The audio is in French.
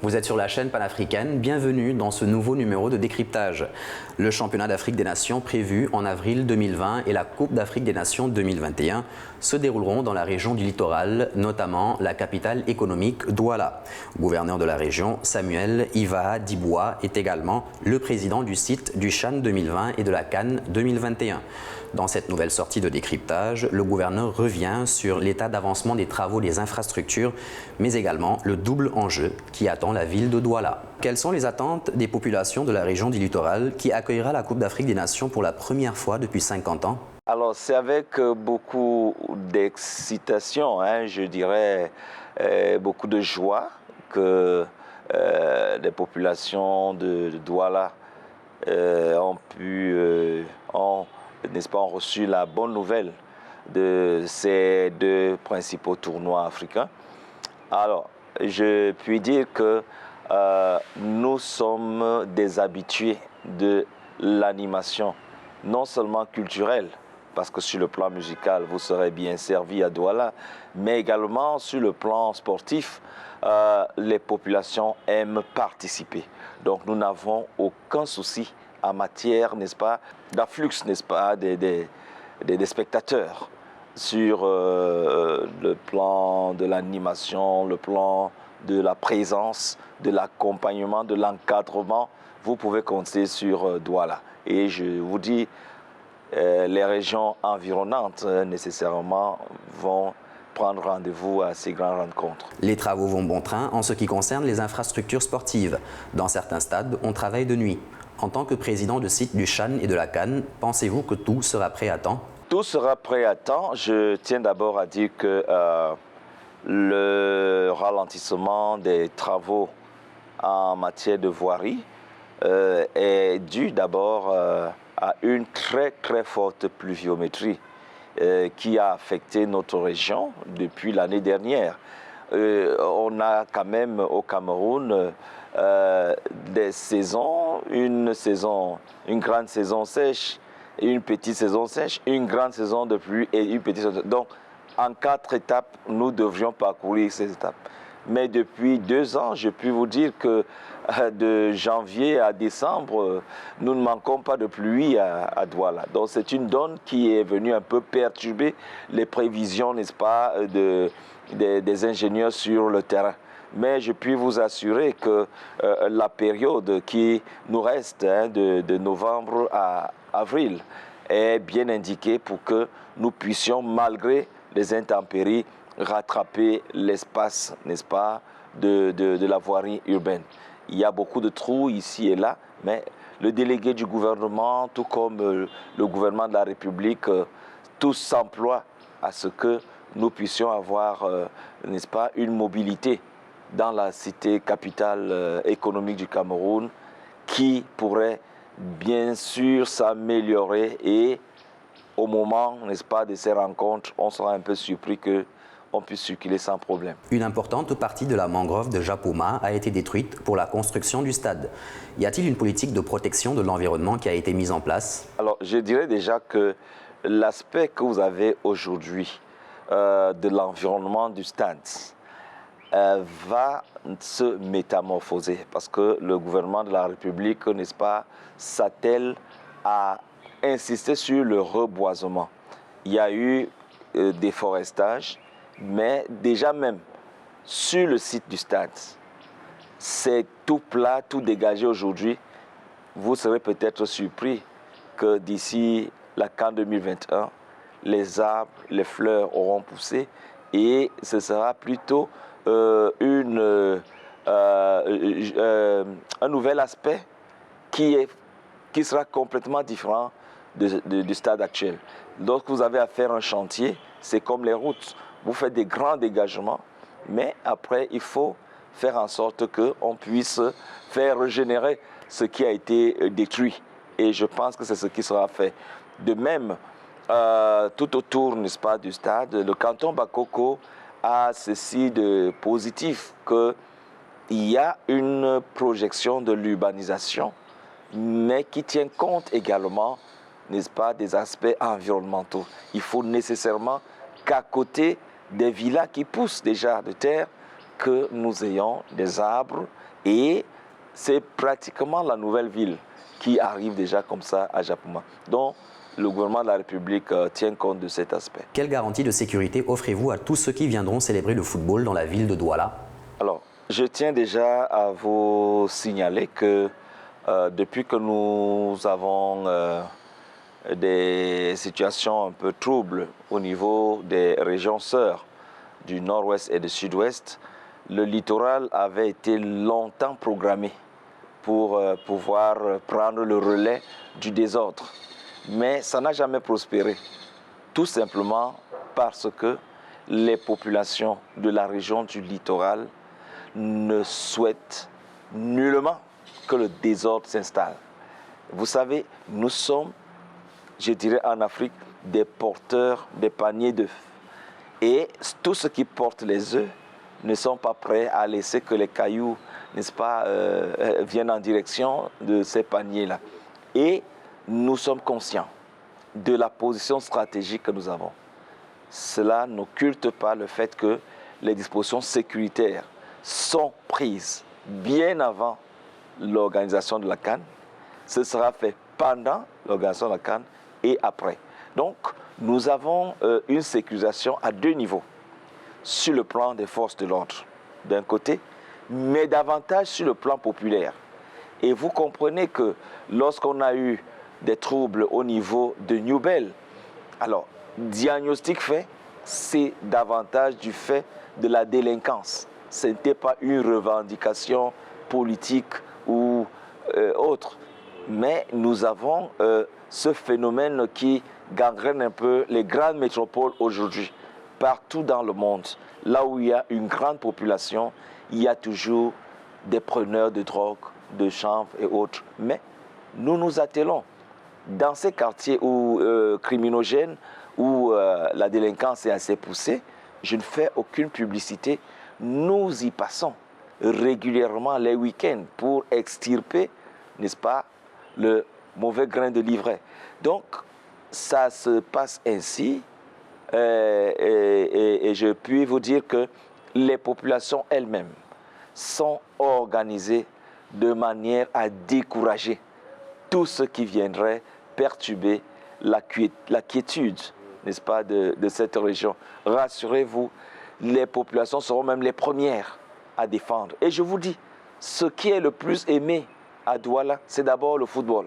Vous êtes sur la chaîne panafricaine, bienvenue dans ce nouveau numéro de décryptage. Le championnat d'Afrique des Nations prévu en avril 2020 et la Coupe d'Afrique des Nations 2021 se dérouleront dans la région du littoral, notamment la capitale économique Douala. Gouverneur de la région, Samuel Iva Diboua, est également le président du site du CHAN 2020 et de la CAN 2021. Dans cette nouvelle sortie de décryptage, le gouverneur revient sur l'état d'avancement des travaux des infrastructures, mais également le double enjeu qui attend la ville de Douala. Quelles sont les attentes des populations de la région du littoral qui accueillera la Coupe d'Afrique des Nations pour la première fois depuis 50 ans? Alors, c'est avec beaucoup d'excitation, je dirais, beaucoup de joie que les populations de Douala ont reçu la bonne nouvelle de ces deux principaux tournois africains. Alors, je puis dire que nous sommes des habitués de l'animation, non seulement culturelle, parce que sur le plan musical, vous serez bien servi à Douala, mais également sur le plan sportif, les populations aiment participer. Donc nous n'avons aucun souci en matière, n'est-ce pas, d'afflux, n'est-ce pas, des spectateurs sur le plan de l'animation, le plan de la présence, de l'accompagnement, de l'encadrement. Vous pouvez compter sur Douala. Et je vous dis, les régions environnantes nécessairement vont prendre rendez-vous à ces grandes rencontres. Les travaux vont bon train en ce qui concerne les infrastructures sportives. Dans certains stades, on travaille de nuit. En tant que président de site du CHAN et de la CAN, pensez-vous que tout sera prêt à temps? Tout sera prêt à temps. Je tiens d'abord à dire que le ralentissement des travaux en matière de voirie est dû d'abord à une très forte pluviométrie qui a affecté notre région depuis l'année dernière. On a quand même au Cameroun des saisons, une grande saison sèche, une petite saison sèche, une grande saison de pluie et une petite saison. Donc, en 4 étapes, nous devrions parcourir ces étapes. Mais depuis 2 ans, je puis vous dire que de janvier à décembre, nous ne manquons pas de pluie à Douala. Donc c'est une donne qui est venue un peu perturber les prévisions, n'est-ce pas, des ingénieurs sur le terrain. Mais je puis vous assurer que la période qui nous reste de novembre à avril est bien indiquée pour que nous puissions, malgré les intempéries, rattraper l'espace, n'est-ce pas, de la voirie urbaine. Il y a beaucoup de trous ici et là, mais le délégué du gouvernement, tout comme le gouvernement de la République, tous s'emploient à ce que nous puissions avoir, n'est-ce pas, une mobilité dans la cité capitale économique du Cameroun qui pourrait bien sûr s'améliorer et au moment, n'est-ce pas, de ces rencontres, on sera un peu surpris qu'on puisse circuler sans problème. Une importante partie de la mangrove de Japoma a été détruite pour la construction du stade. Y a-t-il une politique de protection de l'environnement qui a été mise en place? Alors, je dirais déjà que l'aspect que vous avez aujourd'hui de l'environnement du stade va se métamorphoser parce que le gouvernement de la République, n'est-ce pas, s'attelle à insister sur le reboisement. Il y a eu déforestage, mais déjà même sur le site du stade, c'est tout plat, tout dégagé aujourd'hui. Vous serez peut-être surpris que d'ici la CAN 2021, les arbres, les fleurs auront poussé et ce sera plutôt un nouvel aspect qui sera complètement différent du stade actuel. Lorsque vous avez à faire un chantier, c'est comme les routes. Vous faites des grands dégagements, mais après, il faut faire en sorte qu'on puisse faire régénérer ce qui a été détruit. Et je pense que c'est ce qui sera fait. De même, tout autour, n'est-ce pas, du stade, le canton Bakoko a ceci de positif qu'il y a une projection de l'urbanisation, mais qui tient compte également, n'est-ce pas, des aspects environnementaux. Il faut nécessairement qu'à côté des villas qui poussent déjà de terre, que nous ayons des arbres et c'est pratiquement la nouvelle ville qui arrive déjà comme ça à Japoma. Donc, le gouvernement de la République tient compte de cet aspect. Quelle garantie de sécurité offrez-vous à tous ceux qui viendront célébrer le football dans la ville de Douala? Alors, je tiens déjà à vous signaler que depuis que nous avons des situations un peu troubles au niveau des régions sœurs du nord-ouest et du sud-ouest, le littoral avait été longtemps programmé pour pouvoir prendre le relais du désordre. Mais ça n'a jamais prospéré, tout simplement parce que les populations de la région du littoral ne souhaitent nullement que le désordre s'installe. Vous savez, nous sommes, je dirais en Afrique, des porteurs des paniers d'œufs. Et tous ceux qui portent les œufs ne sont pas prêts à laisser que les cailloux, n'est-ce pas, viennent en direction de ces paniers-là. Et nous sommes conscients de la position stratégique que nous avons. Cela n'occulte pas le fait que les dispositions sécuritaires sont prises bien avant l'organisation de la CAN. Ce sera fait pendant l'organisation de la CAN et après. Donc, nous avons une sécurisation à deux niveaux. Sur le plan des forces de l'ordre, d'un côté, mais davantage sur le plan populaire. Et vous comprenez que lorsqu'on a eu des troubles au niveau de Newbel, alors, diagnostic fait, c'est davantage du fait de la délinquance. Ce n'était pas une revendication politique ou autre. Mais nous avons ce phénomène qui gangrène un peu les grandes métropoles aujourd'hui. Partout dans le monde, là où il y a une grande population, il y a toujours des preneurs de drogue, de chanvre et autres. Mais nous nous attelons dans ces quartiers criminogènes où la délinquance est assez poussée. Je ne fais aucune publicité. Nous y passons régulièrement les week-ends pour extirper, n'est-ce pas, le mauvais grain de livret. Donc, ça se passe ainsi. Et je puis vous dire que les populations elles-mêmes sont organisées de manière à décourager tout ce qui viendrait perturber la quiétude, n'est-ce pas, de cette région. Rassurez-vous, les populations seront même les premières à défendre. Et je vous dis, ce qui est le plus aimé à Douala, c'est d'abord le football.